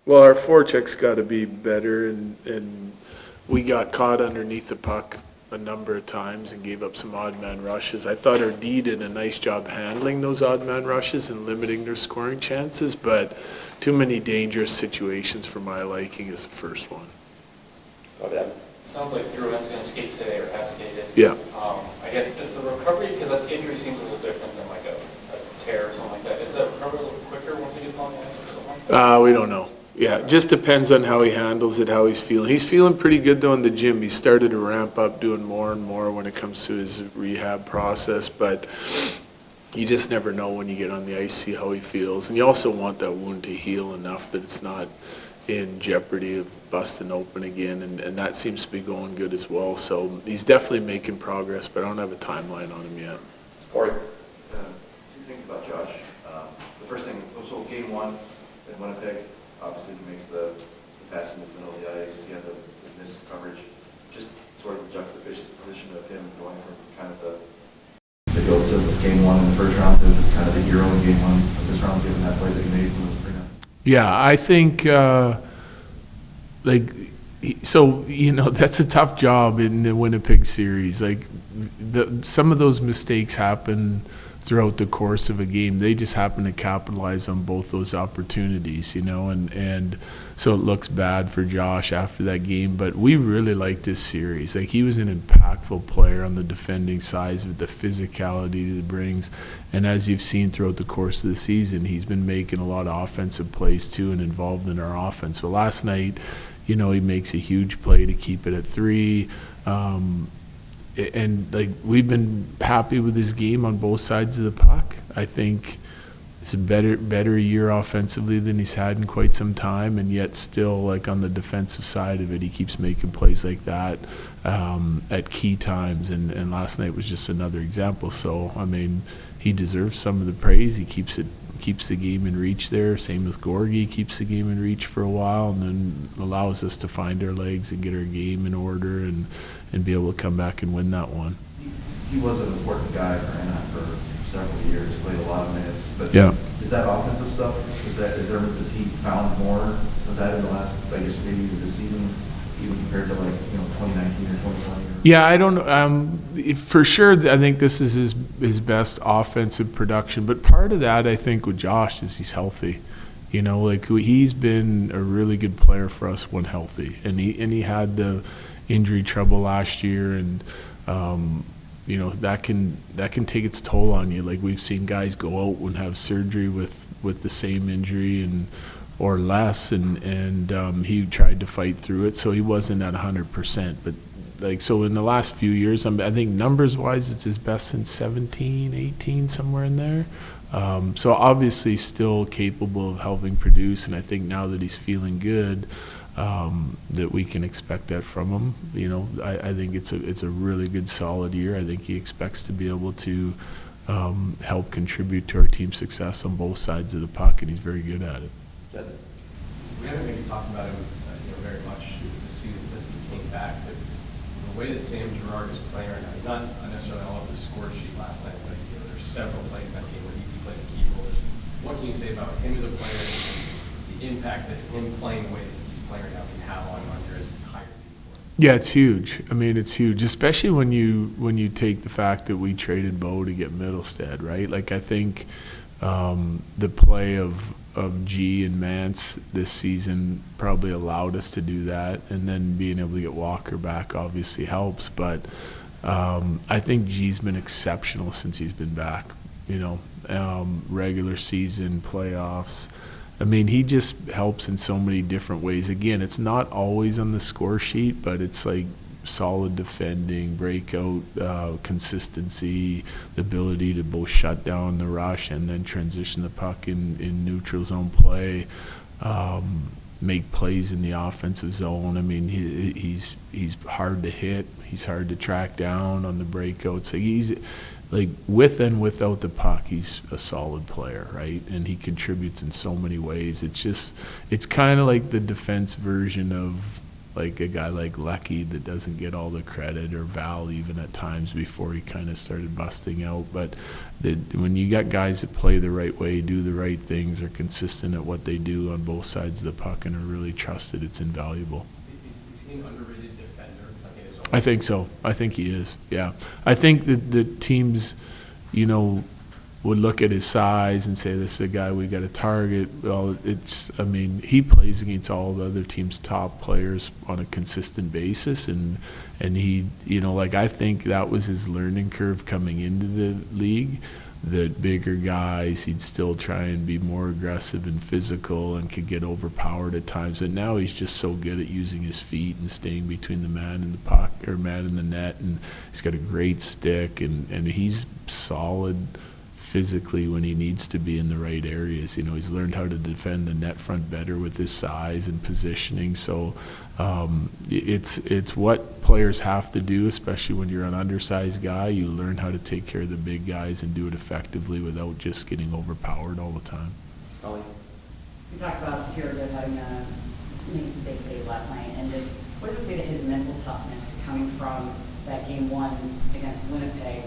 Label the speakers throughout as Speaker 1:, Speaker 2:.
Speaker 1: Well, our forecheck's got to be better, and we got caught underneath the puck a number of times and gave up some odd man rushes. I thought our D did a nice job handling those odd man rushes and limiting their scoring chances, but too many dangerous situations for my liking is the first one.
Speaker 2: Okay. Sounds like Drew M's going to skate today or has skated.
Speaker 1: Yeah.
Speaker 2: I guess is the recovery, because that injury seems a little different than like a tear or something like that. Is that recovery a little quicker once he gets on the ice or something?
Speaker 1: We don't know. Yeah, it just depends on how he handles it, how he's feeling. He's feeling pretty good though in the gym. He started to ramp up doing more and more when it comes to his rehab process, but you just never know when you get on the ice, see how he feels. And you also want that wound to heal enough that it's not in jeopardy of busting open again, and that seems to be going good as well. So he's definitely making progress, but I don't have a timeline on him yet.
Speaker 3: Corey? Two things about Josh. The first thing, so game one in Winnipeg, obviously he makes the pass in the middle of the ice. He had the missed coverage. Just sort of the juxtaposition of him going from kind of the go to game one in the first round to kind of the hero in game one of this round, given that play that he made when it was 3-0. Yeah,
Speaker 1: I think that's a tough job in the Winnipeg series. Like some of those mistakes happen throughout the course of a game. They just happen to capitalize on both those opportunities, and so it looks bad for Josh after that game. But we really liked this series. Like he was an impactful player on the defending side with the physicality that it brings. And as you've seen throughout the course of the season, he's been making a lot of offensive plays too and involved in our offense. But last night, he makes a huge play to keep it at 3. And like we've been happy with his game on both sides of the puck. I think it's a better year offensively than he's had in quite some time, and yet still like on the defensive side of it, he keeps making plays like that at key times. And last night was just another example. So I mean, he deserves some of the praise. He keeps the game in reach there. Same with Gorgie, keeps the game in reach for a while, and then allows us to find our legs and get our game in order and be able to come back and win that one.
Speaker 3: He was an important guy for Anaheim for several years, played a lot of minutes. But
Speaker 1: yeah.
Speaker 3: Is that offensive stuff, has he found more of that in the last, I guess maybe this season, even compared to 2019 or 2020?
Speaker 1: Yeah, I don't know. For sure, I think this is his best offensive production. But part of that, I think, with Josh is he's healthy. He's been a really good player for us when healthy, and he had the injury trouble last year, and that can take its toll on you. Like we've seen guys go out and have surgery with the same injury or less, and he tried to fight through it, so he wasn't at 100%. But so in the last few years, I think numbers-wise, it's his best since 17, 18, somewhere in there. So obviously still capable of helping produce, and I think now that he's feeling good, that we can expect that from him. I think it's a really good, solid year. I think he expects to be able to help contribute to our team's success on both sides of the puck, and he's very good at it.
Speaker 4: We haven't maybe talked about him very much this season since he came back, but the way that Sam Girard is playing right now, not necessarily all over the score sheet last night, but there's several plays in that game where he plays a key role. What can you say about him as a player, the impact that him playing the way that he's playing right now can have on your entire team?
Speaker 1: Yeah, it's huge. I mean, it's huge, especially when you take the fact that we traded Bo to get Middlestead, right? Like I think the play of G and Mance this season probably allowed us to do that, and then being able to get Walker back obviously helps. But I think G's been exceptional since he's been back. Regular season, playoffs. I mean, he just helps in so many different ways. Again, it's not always on the score sheet, but it's like solid defending, breakout, consistency, the ability to both shut down the rush and then transition the puck in neutral zone play, make plays in the offensive zone. I mean, he's hard to hit. He's hard to track down on the breakouts. So he's like with and without the puck, he's a solid player, right? And he contributes in so many ways. It's kind of like the defense version of like a guy like Lecky that doesn't get all the credit, or Val even at times before he kind of started busting out. But when you got guys that play the right way, do the right things, are consistent at what they do on both sides of the puck, and are really trusted, it's invaluable.
Speaker 4: Is he an underrated defender? Like in his own
Speaker 1: I think so. I think he is. Yeah. I think that the teams, would look at his size and say, this is a guy we got to target. Well, he plays against all the other team's top players on a consistent basis. And he, I think that was his learning curve coming into the league. That bigger guys, he'd still try and be more aggressive and physical and could get overpowered at times. But now he's just so good at using his feet and staying between the man and the puck, or man and the net. And he's got a great stick, and he's solid physically when he needs to be in the right areas. He's learned how to defend the net front better with his size and positioning. So it's what players have to do, especially when you're an undersized guy. You learn how to take care of the big guys and do it effectively without just getting overpowered all the time.
Speaker 5: You talked about Jared having making some big saves last night, and just what does it say to his mental toughness coming from that game one against Winnipeg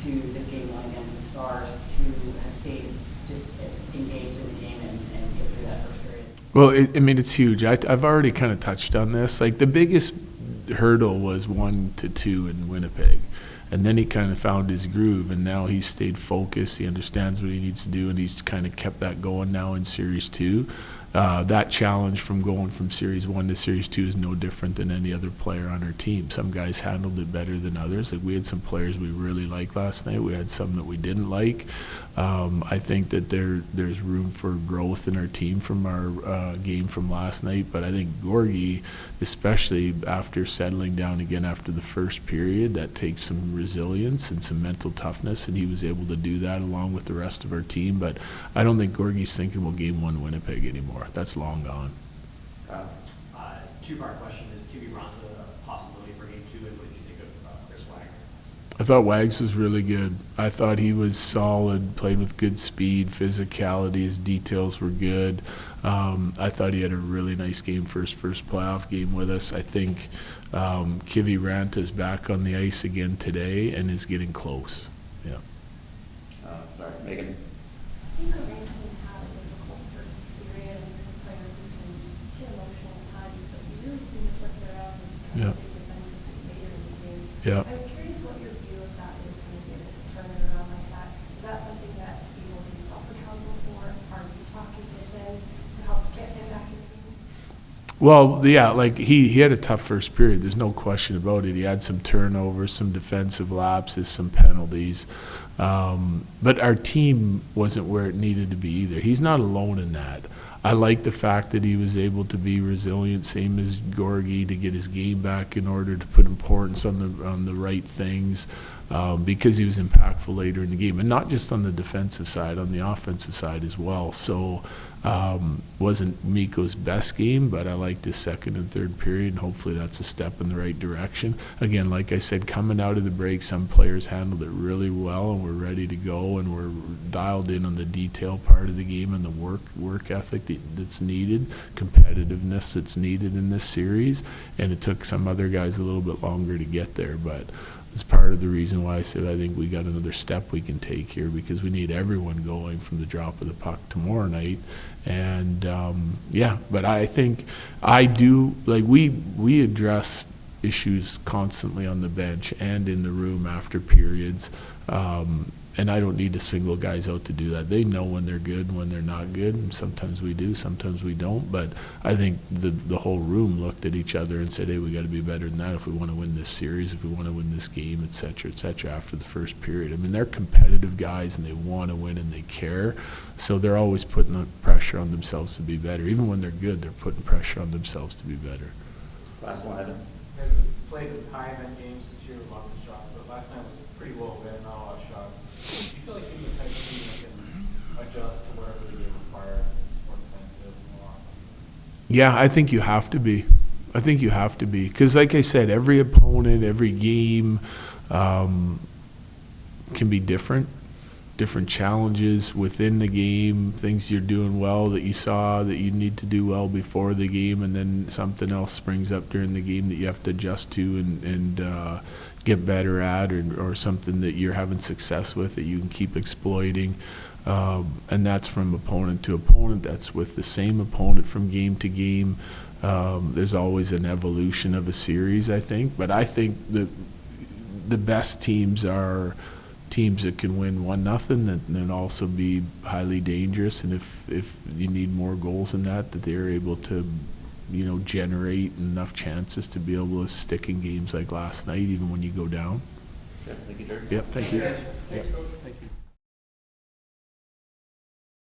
Speaker 5: to this game one against the Stars, to have stayed just engaged in the game and get through that first period?
Speaker 1: Well, it's huge. I've already kind of touched on this. Like, the biggest hurdle was 1-2 in Winnipeg, and then he kind of found his groove, and now he's stayed focused. He understands what he needs to do, and he's kind of kept that going now in Series 2. That challenge from going from Series 1 to Series 2 is no different than any other player on our team. Some guys handled it better than others. Like, we had some players we really liked last night. We had some that we didn't like. I think that there's room for growth in our team from our game from last night. But I think Gorgie, especially after settling down again after the first period, that takes some resilience and some mental toughness, and he was able to do that along with the rest of our team. But I don't think Gorgie's thinking about Game 1 Winnipeg anymore. That's long gone.
Speaker 6: Two-part question. Is QB Ronta a possibility for Game 2, and what did you think of Chris Wagner?
Speaker 1: I thought Wags was really good. I thought he was solid, played with good speed, physicality. His details were good. I thought he had a really nice game for his first playoff game with us. I think Kivi Ranta is back on the ice again today and is getting close. Yeah.
Speaker 5: Sorry, Megan.
Speaker 7: I think Orlando had a difficult first period, and he's a player who can get emotional at times, but he really seemed to flip it around and
Speaker 1: Yeah.
Speaker 7: big defensively later in the game.
Speaker 1: Yeah.
Speaker 7: I was curious what your view of that is when he's able to turn it around like that. Is that something that he will be self-accountable for? Are you talking to him to help get him back in the game?
Speaker 1: Well, yeah, like he had a tough first period. There's no question about it. He had some turnovers, some defensive lapses, some penalties. But our team wasn't where it needed to be either. He's not alone in that. I like the fact that he was able to be resilient, same as Gorgie, to get his game back in order, to put importance on the right things, because he was impactful later in the game, and not just on the defensive side, on the offensive side as well. So wasn't Mikko's best game, but I liked his second and third period, and hopefully that's a step in the right direction. Again, like I said, coming out of the break, some players handled it really well, and we're ready to go, and we're dialed in on the detail part of the game and the work ethic that's needed, competitiveness that's needed in this series, and it took some other guys a little bit longer to get there, but it's part of the reason why I said I think we got another step we can take here, because we need everyone going from the drop of the puck tomorrow night. And but I think I do, like, we address issues constantly on the bench and in the room after periods, and I don't need to single guys out to do that. They know when they're good and when they're not good, and sometimes we do, sometimes we don't. But I think the whole room looked at each other and said, hey, we got to be better than that if we want to win this series, if we want to win this game, et cetera, after the first period. I mean, they're competitive guys, and they want to win, and they care. So they're always putting pressure on themselves to be better. Even when they're good, they're putting pressure on themselves to be better.
Speaker 5: Last one, Evan.
Speaker 2: You guys have played high event games this year with lots of shots, but last night was pretty low event, not a lot of shots. Do you feel like you're the type of team that can adjust to whatever the game requires and support defensive and more offensive?
Speaker 1: Yeah, I think you have to be. Because like I said, every opponent, every game can be different. different challenges within the game, things you're doing well that you saw that you need to do well before the game, and then something else springs up during the game that you have to adjust to and get better at, or something that you're having success with that you can keep exploiting. And that's from opponent to opponent. That's with the same opponent from game to game. There's always an evolution of a series, I think. But I think the best teams are teams that can win 1-0 and then also be highly dangerous. And if you need more goals than that they're able to, generate enough chances to be able to stick in games like last night, even when you go down.
Speaker 3: Yeah, thank you, Jared.
Speaker 1: Yep, thank you.
Speaker 6: Thanks, Coach.
Speaker 1: Thank you.